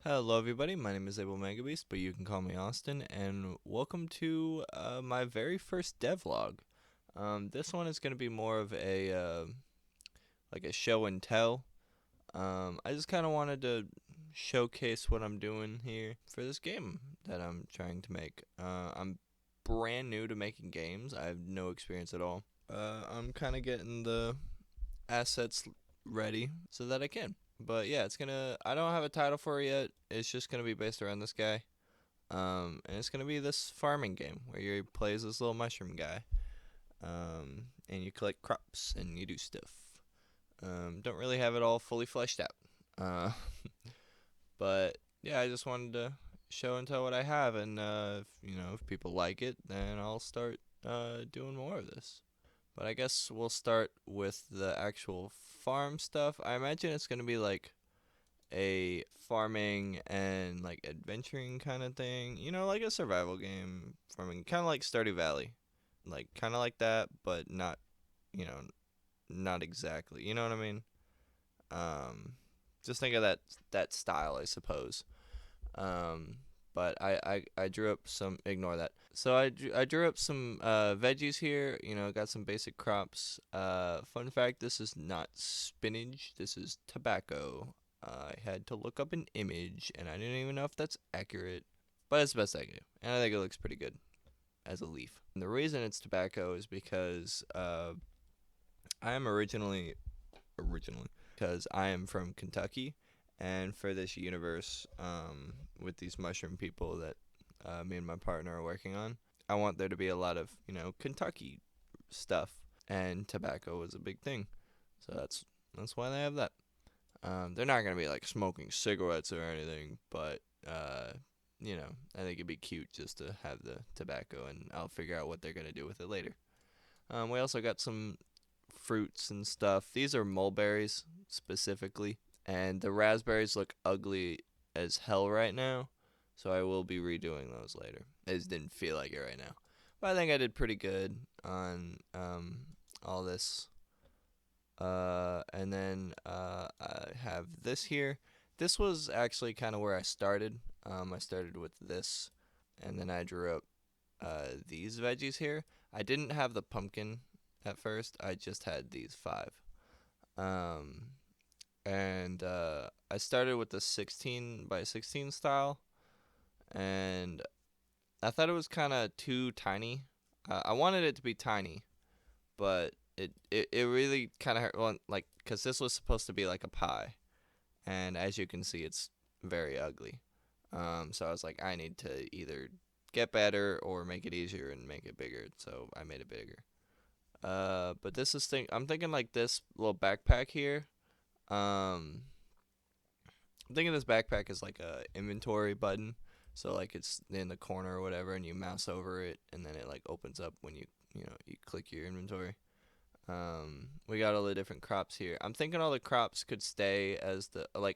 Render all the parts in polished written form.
Hello, everybody. My name is AbelMangaBeast, but you can call me Austin, and welcome to my very first devlog. This one is going to be more of a like a show and tell. I just kind of wanted to showcase what I'm doing here for this game that I'm trying to make. I'm brand new to making games. I have no experience at all. I'm kind of getting the assets ready so that I can. But yeah, I don't have a title for it yet. It's just gonna be based around this guy. And it's gonna be this farming game where you play as this little mushroom guy. And you collect crops and you do stuff. Don't really have it all fully fleshed out. Uh, but yeah, I just wanted to show and tell what I have, and if people like it, then I'll start doing more of this. But I guess we'll start with the actual farm stuff. I imagine it's gonna be like a farming and like adventuring kind of thing. Like a survival game, farming, kind of like Stardew Valley, like kind of like that, but not, you know, not exactly. You know what I mean? Um, just think of that style, I suppose. Um, but I drew up some. Ignore that. So I drew up some veggies here. Got some basic crops. Fun fact: this is not spinach. This is tobacco. I had to look up an image, and I didn't even know if that's accurate. But it's the best I can do, and I think it looks pretty good as a leaf. And the reason it's tobacco is because I am originally because I am from Kentucky, and for this universe, with these mushroom people that me and my partner are working on, I want there to be a lot of Kentucky stuff, and tobacco was a big thing, so that's why they have that. They're not gonna be like smoking cigarettes or anything, but I think it'd be cute just to have the tobacco, and I'll figure out what they're gonna do with it later. We also got some fruits and stuff. These are mulberries specifically, and the raspberries look ugly as hell right now, so I will be redoing those later. I just didn't feel like it right now, but I think I did pretty good on all this. And then I have this here. This was actually kind of where I started. I started with this, and then I drew up these veggies here. I didn't have the pumpkin at first. I just had these five. Um, and I started with the 16 by 16 style, and I thought it was kind of too tiny. I wanted it to be tiny, but it really kind of hurt. Well, like, because this was supposed to be like a pie, and as you can see, it's very ugly. So I was like, I need to either get better or make it easier and make it bigger. So I made it bigger. But I'm thinking like this little backpack here. Um, I'm thinking this backpack is like a inventory button. So like it's in the corner or whatever, and you mouse over it, and then it like opens up when you click your inventory. We got all the different crops here. I'm thinking all the crops could stay as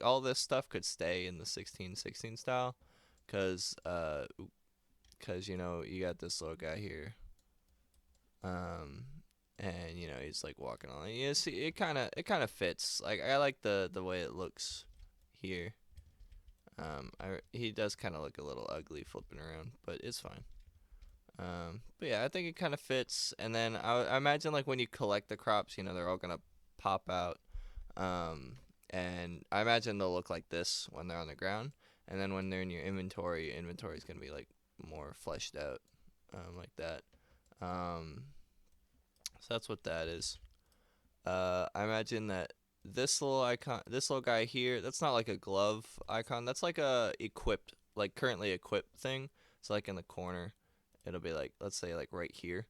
all this stuff could stay in the 1616 style, cause you got this little guy here. Um, and he's like walking on. You see, it kind of fits. Like I like the way it looks here. He does kind of look a little ugly flipping around, but it's fine. But yeah, I think it kind of fits. And then I imagine like when you collect the crops, they're all gonna pop out. And I imagine they'll look like this when they're on the ground, and then when they're in your inventory is gonna be like more fleshed out, like that. Um, so that's what that is. I imagine that this little guy here, that's not like a glove icon. That's like a equipped, like currently equipped thing. It's like in the corner. It'll be like, let's say like right here.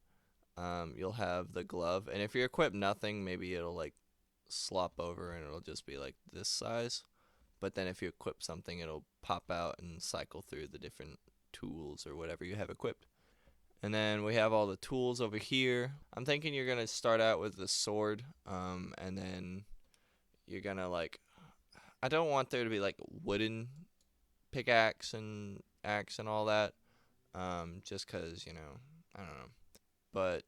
You'll have the glove, and if you equip nothing, maybe it'll like slop over and it'll just be like this size. But then if you equip something, it'll pop out and cycle through the different tools or whatever you have equipped. And then we have all the tools over here. I'm thinking you're gonna start out with the sword, and then you're gonna like. I don't want there to be like wooden pickaxe and axe and all that, just cause I don't know. But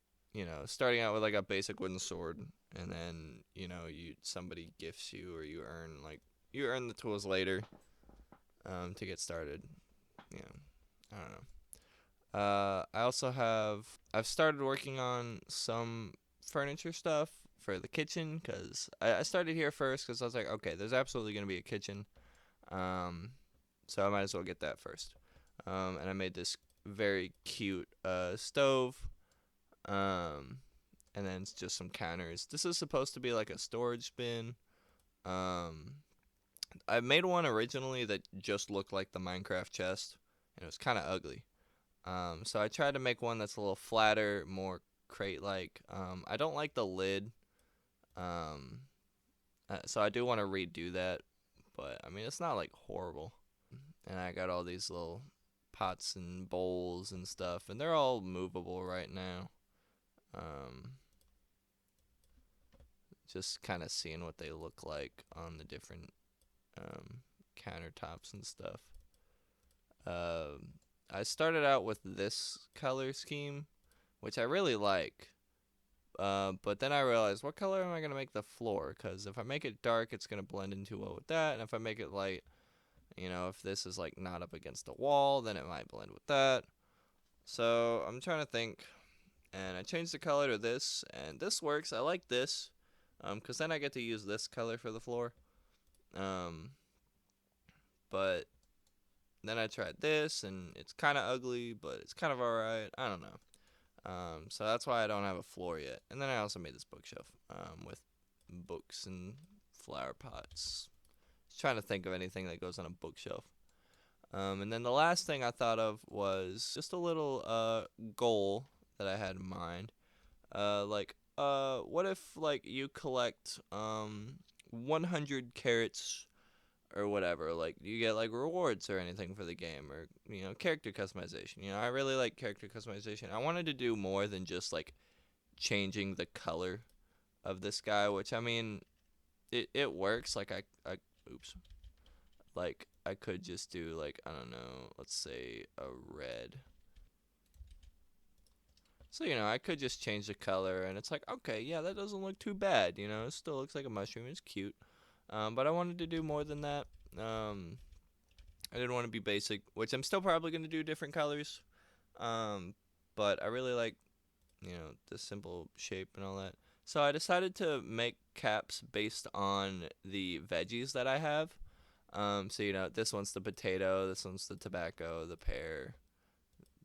starting out with like a basic wooden sword, and then you somebody gifts you or you earn the tools later. to get started. You know, I don't know. I've started working on some furniture stuff for the kitchen because I started here first because I was like, okay, there's absolutely going to be a kitchen. Um, so I might as well get that first. And I made this very cute stove. Um, and then it's just some counters. This is supposed to be like a storage bin. Um, I made one originally that just looked like the Minecraft chest, and it was kind of ugly. So I tried to make one that's a little flatter, more crate-like. I don't like the lid, um, so I do want to redo that, but I mean it's not like horrible. And I got all these little pots and bowls and stuff, and they're all movable right now. Um, just kind of seeing what they look like on the different countertops and stuff. I started out with this color scheme, which I really like. But then I realized, what color am I going to make the floor? Because if I make it dark, it's going to blend in too well with that. And if I make it light, if this is like not up against a wall, then it might blend with that. So I'm trying to think. And I changed the color to this. And this works. I like this. Because then I get to use this color for the floor. But then I tried this, and it's kind of ugly, but it's kind of alright. I don't know. So that's why I don't have a floor yet. And then I also made this bookshelf with books and flower pots. Just trying to think of anything that goes on a bookshelf. And then the last thing I thought of was just a little goal that I had in mind. What if like you collect 100 carrots or whatever, like you get like rewards or anything for the game, or character customization. I really like character customization. I wanted to do more than just like changing the color of this guy, which I mean it works. Like I could just do like, I don't know, let's say a red. So I could just change the color, and it's like, okay, yeah, that doesn't look too bad. It still looks like a mushroom. It's cute. But I wanted to do more than that. I didn't want to be basic, which I'm still probably going to do different colors. But I really like, the simple shape and all that. So I decided to make caps based on the veggies that I have. So this one's the potato, this one's the tobacco, the pear,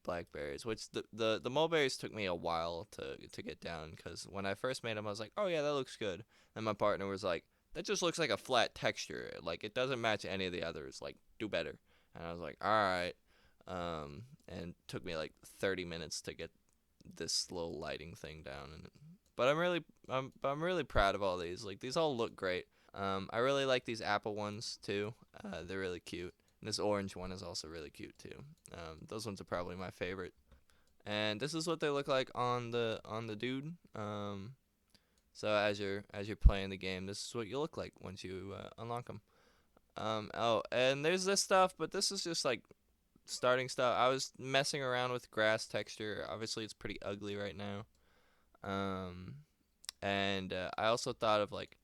blackberries. Which the mulberries took me a while to get down, because when I first made them, I was like, oh yeah, that looks good. And my partner was like, that just looks like a flat texture. Like, it doesn't match any of the others. Like, do better. And I was like, all right. And it took me like 30 minutes to get this little lighting thing down. But I'm really proud of all these. Like, these all look great. I really like these apple ones too. They're really cute. And this orange one is also really cute too. Those ones are probably my favorite. And this is what they look like on the dude. So as you're playing the game, this is what you look like once you unlock them. And there's this stuff, but this is just like starting stuff. I was messing around with grass texture. Obviously, it's pretty ugly right now. And I also thought of like,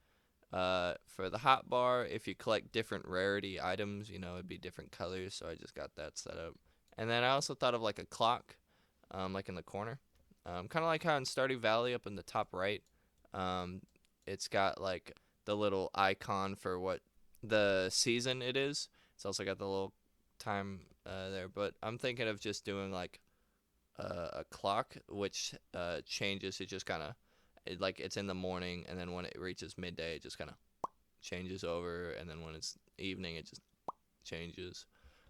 for the hot bar, if you collect different rarity items, it'd be different colors. So I just got that set up. And then I also thought of like a clock, like in the corner, kind of like how in Stardew Valley up in the top right. It's got like the little icon for what the season it is. It's also got the little time there. But I'm thinking of just doing like a clock, which changes. It just kind of like it's in the morning, and then when it reaches midday, it just kind of changes over, and then when it's evening, it just changes.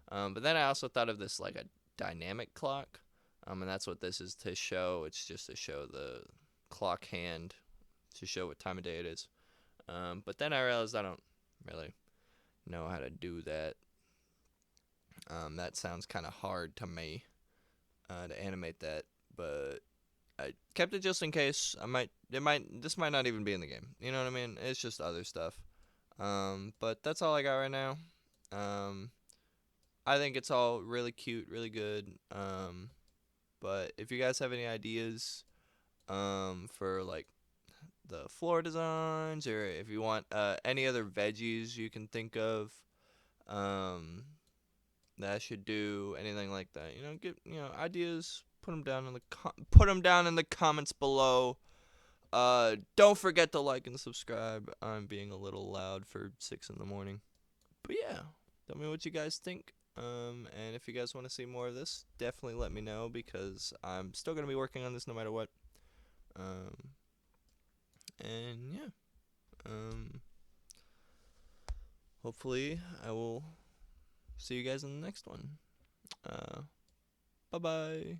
But then I also thought of this like a dynamic clock, and that's what this is to show. It's just to show the clock hand, to show what time of day it is. But then I realized I don't really know how to do that. That sounds kind of hard to me, to animate that, but I kept it just in case. This might not even be in the game. You know what I mean? It's just other stuff. But that's all I got right now. I think it's all really cute, really good. But if you guys have any ideas, for like the floor designs, or if you want any other veggies you can think of, that I should do, anything like that. Get ideas. Put them down in the comments below. Don't forget to like and subscribe. I'm being a little loud for 6 in the morning. But yeah, tell me what you guys think. And if you guys want to see more of this, definitely let me know, because I'm still gonna be working on this no matter what. And yeah. Hopefully I will see you guys in the next one. Bye bye.